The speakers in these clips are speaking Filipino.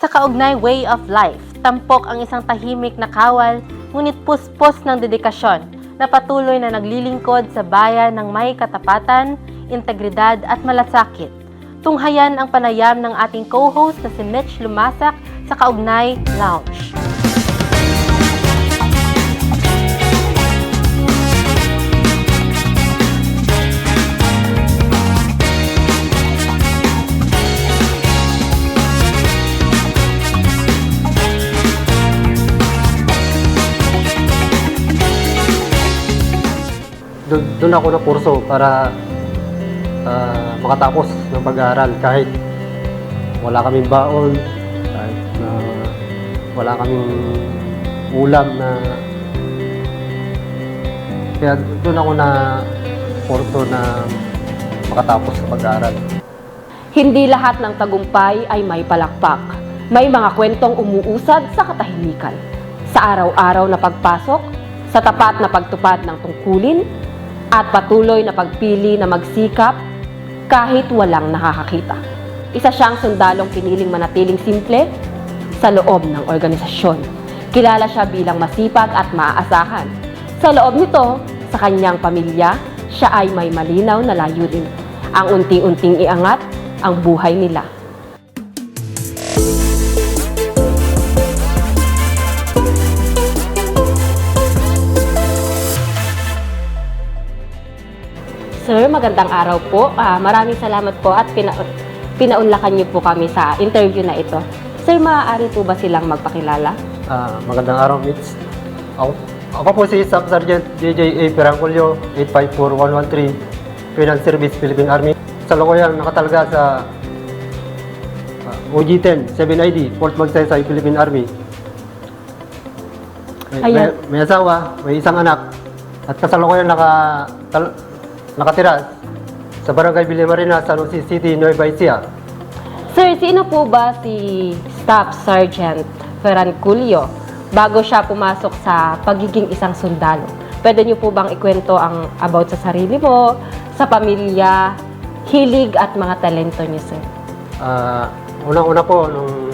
Sa kaugnay way of life, tampok ang isang tahimik na kawal, ngunit puspos ng dedikasyon na patuloy na naglilingkod sa bayan ng may katapatan, integridad at malasakit. Tunghayan ang panayam ng ating co-host na si Mitch Lumasak sa Kaugnay Lounge. Doon ako na kurso para makatapos ng pag-aaral kahit wala kaming baon, kahit wala kaming ulam na kaya doon ako na kurso na makatapos sa pag-aaral. Hindi lahat ng tagumpay ay may palakpak. May mga kwentong umuusad sa katahimikan. Sa araw-araw na pagpasok, sa tapat na pagtupad ng tungkulin, at patuloy na pagpili na magsikap kahit walang nakakakita. Isa siyang sundalong piniling manatiling simple sa loob ng organisasyon. Kilala siya bilang masipag at maaasahan. Sa loob nito, sa kanyang pamilya, siya ay may malinaw na layunin. Ang unti-unting iangat ang buhay nila. Sir, magandang araw po. Maraming salamat po at pinaunlakan niyo po kami sa interview na ito. Sir, maaari po ba silang magpakilala? Magandang araw, Mitch. Ako po si Staff Sergeant JJA Perangcolio, 854113, Penal Service, Philippine Army. Sa Lokoyan, nakatalga sa OG-10, 7ID, Fort Magsaysay, Philippine Army. May asawa, may isang anak, at kasalukuyan nakatira sa Barangay Villamarina, San Jose City, Nueva Ecija. Sir, sino po ba si Staff Sergeant Perangcolio bago siya pumasok sa pagiging isang sundalo? Pwede niyo po bang ikwento ang about sa sarili mo, sa pamilya, hilig at mga talento niyo, sir? Unang-una po, nung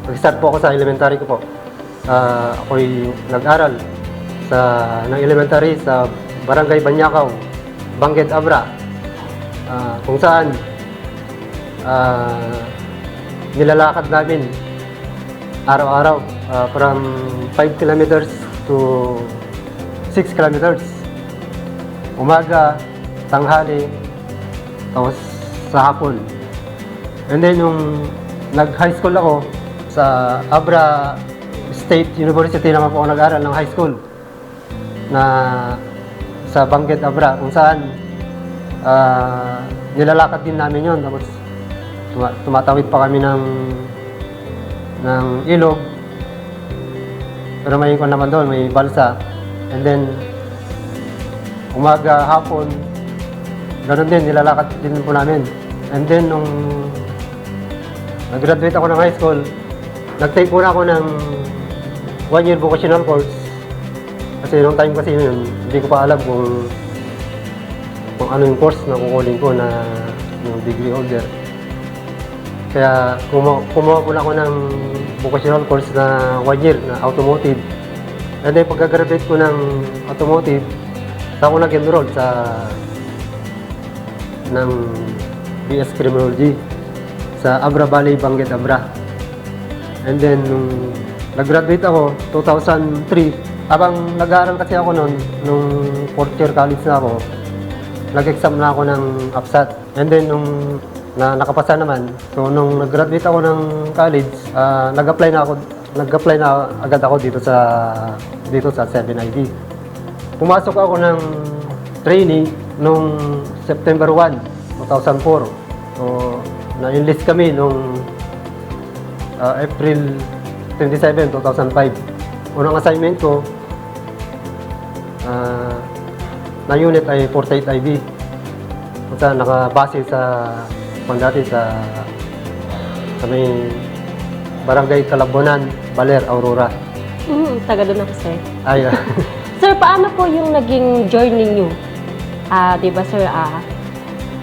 nag-start po ako sa elementary ko po, ako'y nag-aral ng elementary sa Barangay Banyakaw, Bangged Abra, kung saan nilalakad namin araw-araw from 5 kilometers to 6 kilometers. Umaga, tanghali, tapos sa hapon. And then nung nag-high school ako sa Abra State University naman po ako nag-aral ng high school na sa Bangged Abra, kung saan nilalakad din namin yon. Tapos tumatawid pa kami ng ilog, pero may ikon naman doon, may balsa. And then umaga, hapon, ganoon din, nilalakad din po namin. And then nung nag-graduate ako ng high school, nag-take muna ako ng 1-year vocational course. Kasi nung time kasi yun, hindi ko pa alam kung ano yung course na kukunin ko na yung degree holder. Kaya kumuha muna ako ng vocational course na 1 year na automotive. And then pagka-graduate ko ng automotive, saka ako nag-enroll ng BS Criminology sa Abra Valley, Bangged Abra. And then nung nag-graduate ako, 2003, habang nag-aaral kasi ako noon, nung 4th year college na ako, nag-exam na ako ng APSAT. And then nung nakapasa naman, so nung nag-graduate ako ng college, nag-apply na agad ako dito sa 7ID. Pumasok ako ng training nung September 1, 2004. So na-enlist kami nung April 27, 2005. Unang assignment ko na unit ay 48 IB. Kung saan nakabase sa may Barangay Calabonan, Baler, Aurora. Taga doon ako, sir. Ay, Sir, paano po yung naging journey niyo? Di ba, sir,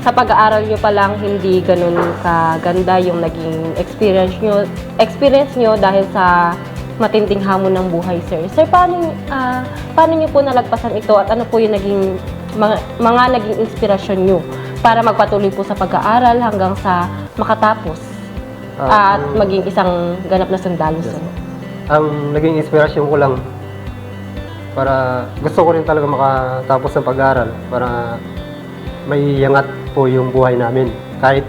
sa pag-aaral nyo pa lang hindi ganun kaganda yung naging experience nyo dahil sa matinding hamon ng buhay, sir. Sir, paano nyo po nalagpasan ito at ano po yung naging mga naging inspirasyon nyo para magpatuloy po sa pag-aaral hanggang sa makatapos at maging isang ganap na sundalo, sir? Ang naging inspirasyon ko lang para gusto ko rin talaga makatapos ng pag-aaral para may iangat po yung buhay namin. Kahit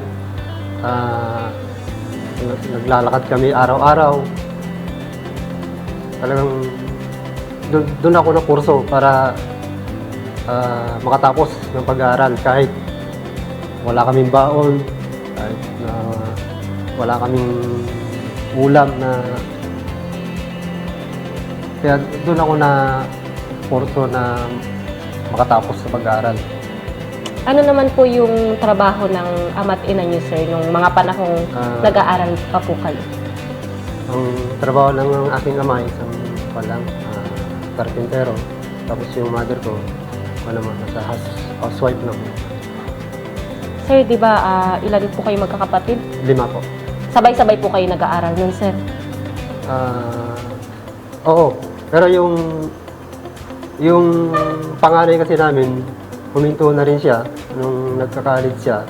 naglalakad kami araw-araw, talagang doon ako na kurso para makatapos ng pag-aaral. Kahit wala kaming baon, kahit wala kaming ulam na kaya doon ako na kurso na makatapos sa pag-aaral. Ano naman po yung trabaho ng ama't ina niyo, sir, nung mga panahong nag-aaral pa po kayo? Ang trabaho ng aking ama, isang karpintero. Tapos yung mother ko, nasa housewife na po. Sir, di ba ilan po kayo magkakapatid? 5 po. Sabay-sabay po kayo nag-aaral nun, sir? Oo. Pero yung panganay kasi namin, huminto na rin siya nung nagka-college siya.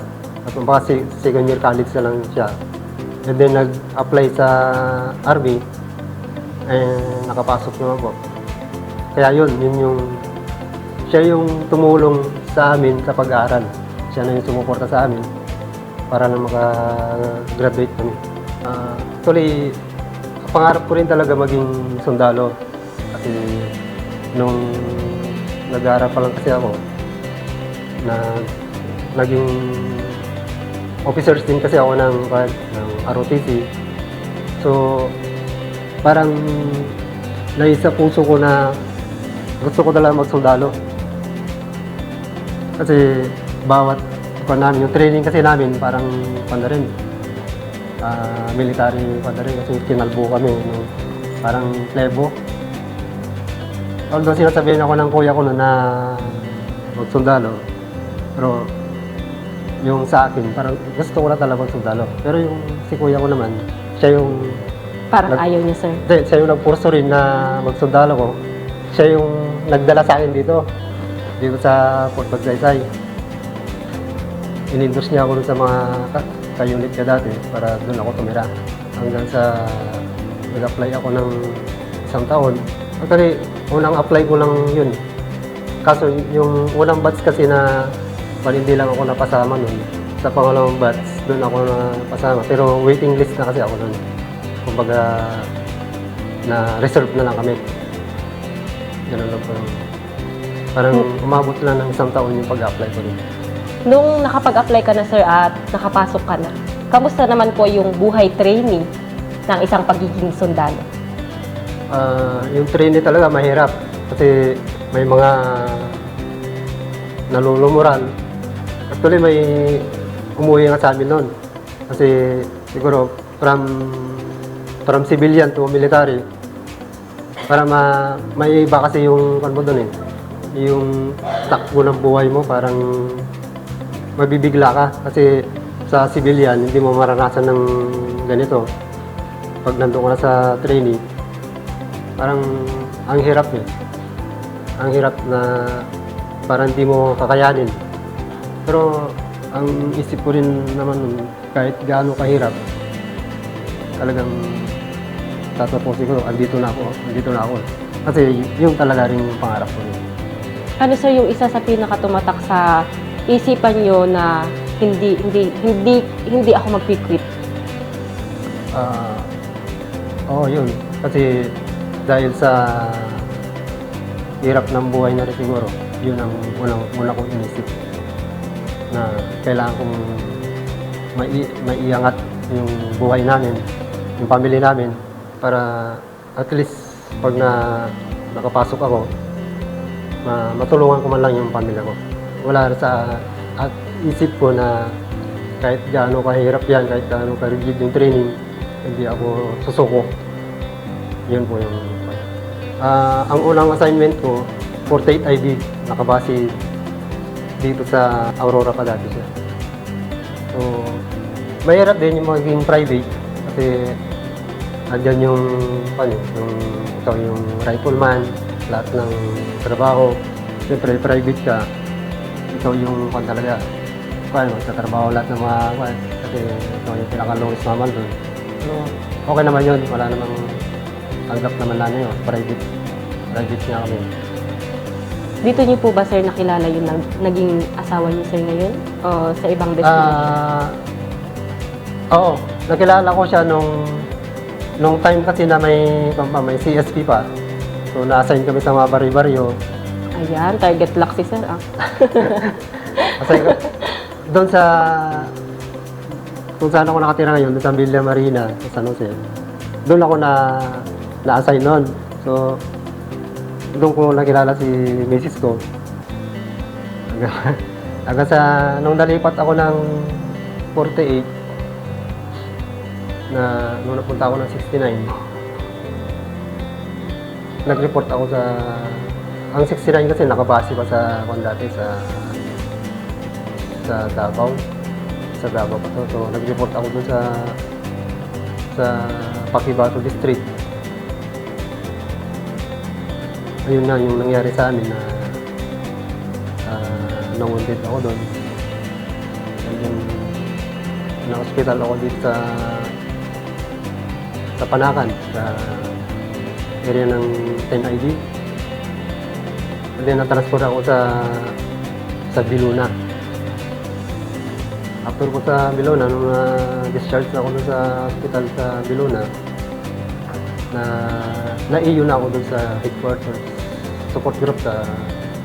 At baka second year college na lang siya. And then nag-apply sa Army, nakapasok naman po. Kaya siya yung tumulong sa amin sa pag-aaral. Siya na yung sumuporta sa amin para na maka-graduate kami. Actually, pangarap ko rin talaga maging sundalo. Kasi nung nag-aaral pa lang kasi ako, naging officers din kasi ako ng ROTC. So, parang naisa puso ko na gusto ko talaga magsundalo. Kasi bawat yung training kasi namin parang rin, military rin kasi kinalbo kami nung parang plebo. Although sinasabihin ako ng kuya ko na magsundalo, pero yung sa akin, parang gusto ko na talaga magsundalo. Pero yung si kuya ko naman, siya yung Parang ayaw niya, sir. Hindi, siya yung nagpurso rin na magsundalo ko. Siya yung nagdala sa akin dito sa Fort Magsaysay. In-endorse niya ako dun sa mga ka-unit niya dati para doon ako tumira. Hanggang sa nag-apply ako ng 1 taon. Actually, unang apply ko lang yun. Kaso yung unang batch kasi na hindi lang ako napasama nun. Sa pangalawang batch, doon ako napasama. Pero waiting list na kasi ako nun. Kumbaga, na reserve na lang kami. Ganun lang po. Parang umabot lang ng 1 taon yung pag-apply ko rin. Nung nakapag-apply ka na, sir, at nakapasok ka na, kamusta naman po yung buhay training ng isang pagiging sundalo? Yung training talaga mahirap kasi may mga nalulumuran. Actually, may umuwi nga sa amin noon. Kasi siguro from civilian to military, para may iba kasi yung mo doon yung takbo ng buhay mo, parang mabibigla ka kasi sa civilian hindi mo maranasan ng ganito. Pag nandun ka na sa training, parang ang hirap ang hirap na parang hindi mo kakayanin. Pero ang isip ko rin naman nun, kahit gaano kahirap, talagang tatapusin ko, andito na ako. Kasi yung talaga rin yung pangarap ko rin. Ano, sir, yung isa sa pinakatumatak sa isipan nyo na hindi ako mag-quit? Oo, yun. Kasi dahil sa hirap ng buhay na rin siguro, yun ang una kong inisip na kailangan kong maiangat yung buhay namin, yung pamilya namin, para at least pag nakapasok ako, matulungan ko man lang yung pamilya ko. Wala sa isip ko na kahit gaano kahirap yan, kahit gaano ka-rigid yung training, hindi ako susuko. Yun po yung ang unang assignment ko, 48 IB, nakabase dito sa Aurora pa dati siya. So, mahirap din yung maging private kasi andyan yung, ikaw yung rifleman, lahat ng trabaho. Siyempre, private ka, ikaw yung talaga, sa trabaho lahat ng mga, kasi ikaw yung pinaka-lowest mamal doon. Pero, okay naman yun, wala namang tanggap naman namin yun, private nga kami. Dito niyo po ba, sir, nakilala yung naging asawa niyo, sir, ngayon? O sa ibang destination? Oo, nakilala ko siya nung time kasi na may CSP pa. So, na-assign kami sa mga baryo-baryo. Ayan, target lock si sir, ah. Kasi doon sa kung saan ako nakatira ngayon, doon sa Villa Marina, sa San Jose, doon ako na-assign noon. So, doon ko nakilala si misis ko. Hanggang sa, nung nalipat ako ng 48, nung napunta ako ng 69, nag-report ako ang 69 kasi nakabase pa sa dati sa Davao. Sa Davao pa to. So, nag-report ako dun sa Paquibato District. Ayun na yung nangyari sa amin na nangunted ako doon. And then, na-hospital ako dito sa Panakan, sa area ng 10ID. And then, na-transfer ako sa Biluna. After ko sa Biluna, nung discharge na ako doon sa hospital sa Biluna, na-iyo na ako doon sa headquarters support group sa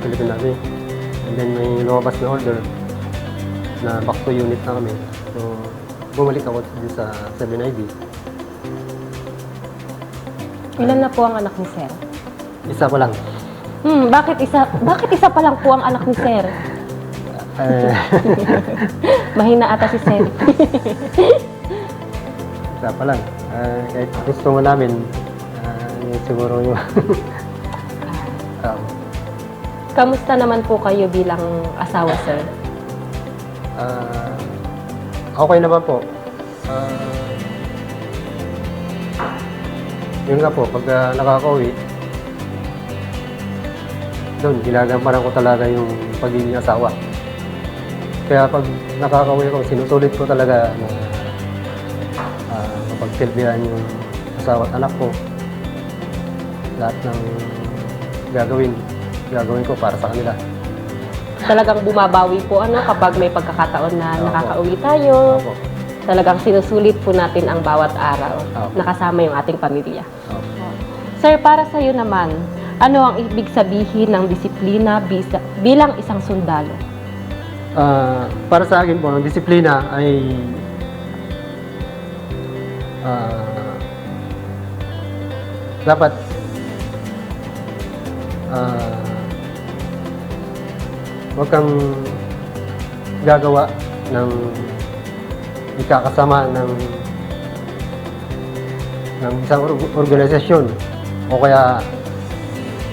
Philippine Army. And then may lumabas na order na back to unit na kami. So, bumalik ako dito sa 7ID. Ilan na po ang anak ni sir? Isa pa lang. Bakit isa pa lang po ang anak ni sir? Mahina ata si sir. Isa pa lang. Kahit gusto mo namin, siguro yung... Kamusta naman po kayo bilang asawa, sir? Okay naman po. Yun nga po, pag nakaka-uwi, doon, ginagamparan ko talaga yung pagiging asawa. Kaya pag nakaka-uwi ako, sinusulit ko talaga na mapagsilbihan yung asawa at anak ko. Lahat ng gagawin ko para sa kanila. Talagang bumabawi po kapag may pagkakataon na Opo. nakaka-uwi tayo. Opo. Talagang sinusulit po natin ang bawat araw Opo. nakasama yung ating pamilya. Opo. Sir, para sa iyo naman, ano ang ibig sabihin ng disiplina bilang isang sundalo? Para sa akin po, ang disiplina ay dapat huwag kang gagawa ng ikakasama ng isang organisasyon o kaya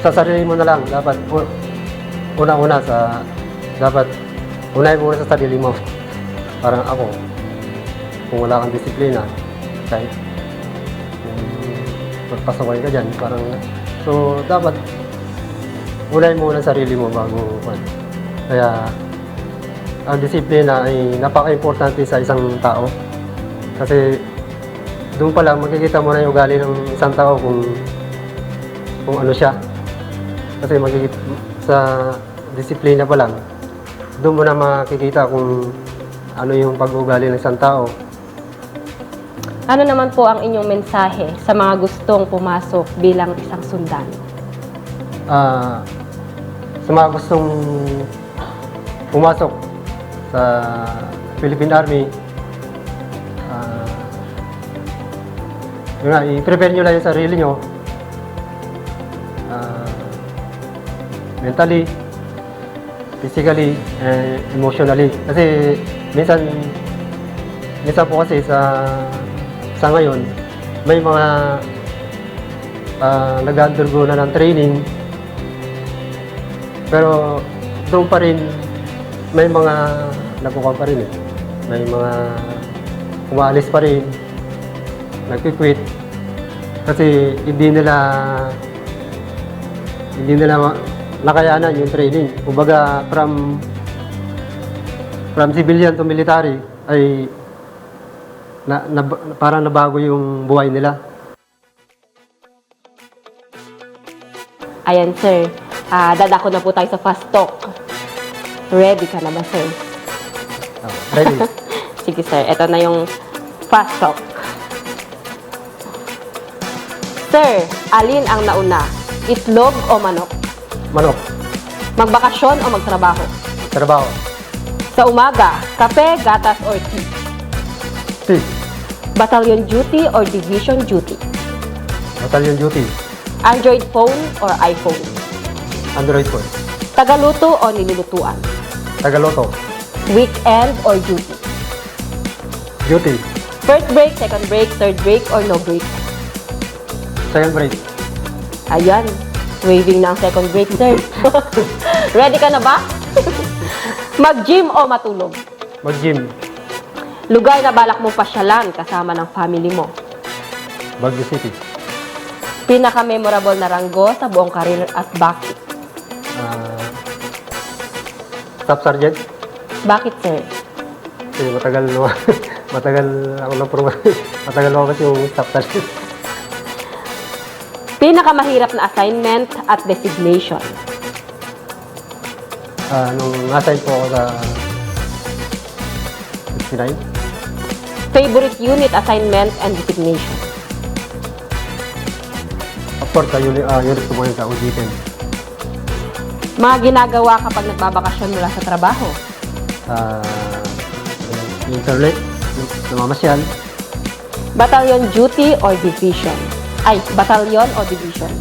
sa sarili mo na lang. Dapat una-una dapat unahin mo sa sarili mo. Parang ako, kung wala kang disiplina, kahit magpasaway ka dyan, parang so dapat unahin mo na sarili mo bago kaya ang disiplina ay napaka-importante sa isang tao kasi doon pa lang makikita mo na yung ugali ng isang tao kung ano siya kasi makikita sa disiplina pa lang doon mo na makikita kung ano yung pag-uugali ng isang tao. Ano naman po ang inyong mensahe sa mga gustong pumasok bilang isang sundalo? Sa mga gustong pumasok sa Philippine Army, i-prepare nyo lang yung sarili nyo mentally, physically, and emotionally. Kasi minsan po kasi sa ngayon, may mga nag-undergo na ng training, pero doon pa rin may mga nakukuha pa rin may mga umaalis pa rin, nagki-quit. Kasi hindi nila nakayanan yung training. Kumbaga, from civilian to military ay parang nabago yung buhay nila. Ayan, sir. Dadako na po tayo sa fast talk. Ready ka na ba, sir? Ready? Sige, sir. Ito na yung fast talk. Sir, alin ang nauna? Itlog o manok? Manok. Magbakasyon o magtrabaho? Trabaho. Sa umaga, kape, gatas or tea? Tea. Battalion duty or division duty? Battalion duty. Android phone or iPhone? Android phone. Tagaluto o nilulutuan? Tagaloto. Weekend or duty? Duty. First break, second break, third break or no break? Second break. Ayan, waving na ang second break, sir. Ready ka na ba? Mag-gym o matulog? Mag-gym. Lugar na balak mong pasyalan kasama ng family mo? Baguio City. Pinaka-memorable na ranggo sa buong karir at bakit? Staff Sergeant. Bakit, sir? Kasi matagal ako kasi yung Staff Sergeant. Pinakamahirap na assignment at designation? Nung assign po ako sa 69, Favorite unit assignment and designation? of course, unit ko po yun sa UG10. Mga ginagawa kapag nagbabakasyon mula sa trabaho? Internet, namamasyal, Battalion duty or division? Ay, batalyon o division?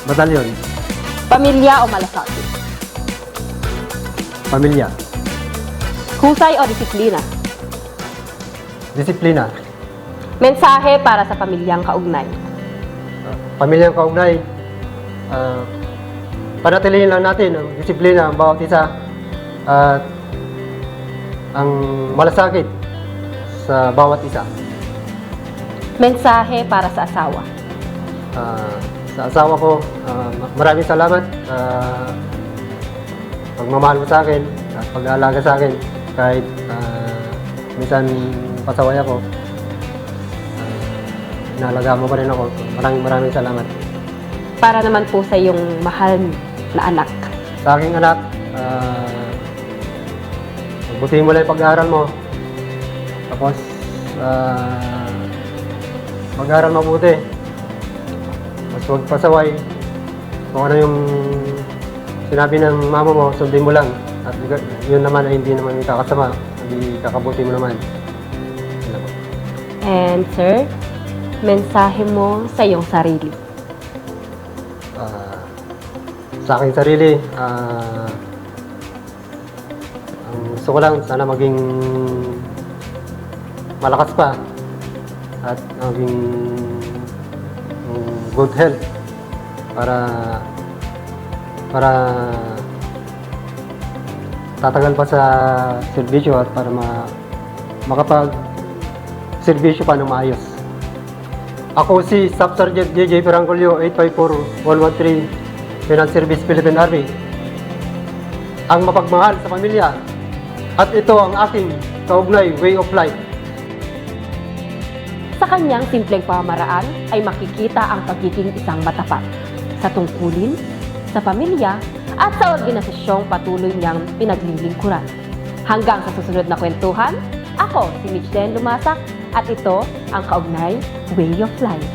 batalyon, Pamilya o malasakit? pamilya, Husay o disiplina? disiplina, Mensahe para sa pamilyang kaugnay? pamilyang kaugnay. Panatilihin lang natin ang disiplina ang bawat isa at ang malasakit sa bawat isa. Mensahe para sa asawa? Sa asawa ko, maraming salamat sa pagmamahal mo sa akin at pag-aalaga sa akin kahit minsan pasaway ako. Inaalagaan mo pa rin ako. Maraming salamat. Para naman po sa iyong mahal na anak. Sa aking anak, magbutihin mo lang yung pag-aaral mo. Tapos, mag-aaral mabuti. Mas huwag pasaway. Kung ano yung sinabi ng mama mo, sundin mo lang. At yun naman ay hindi naman kakasama. Hindi kakabuti mo naman. Yun lang po. And sir, mensahe mo sa iyong sarili? Sa aking sarili, ang gusto ko lang, sana maging malakas pa at maging good health para tatagal pa sa serbisyo at para makapag-serbisyo pa ng maayos. Ako si Staff Sergeant JJ Perangcolio, 854-113, Finance Service, Philippine Army. Ang mapagmahal sa pamilya. At ito ang aking kaugnay way of life. Sa kanyang simpleng pamamaraan ay makikita ang pagiging isang matapat sa tungkulin, sa pamilya, at sa organisasyong patuloy niyang pinaglilingkuran. Hanggang sa susunod na kwentuhan, ako si Michelle Lumasak at ito ang Kaugnay Way of Life.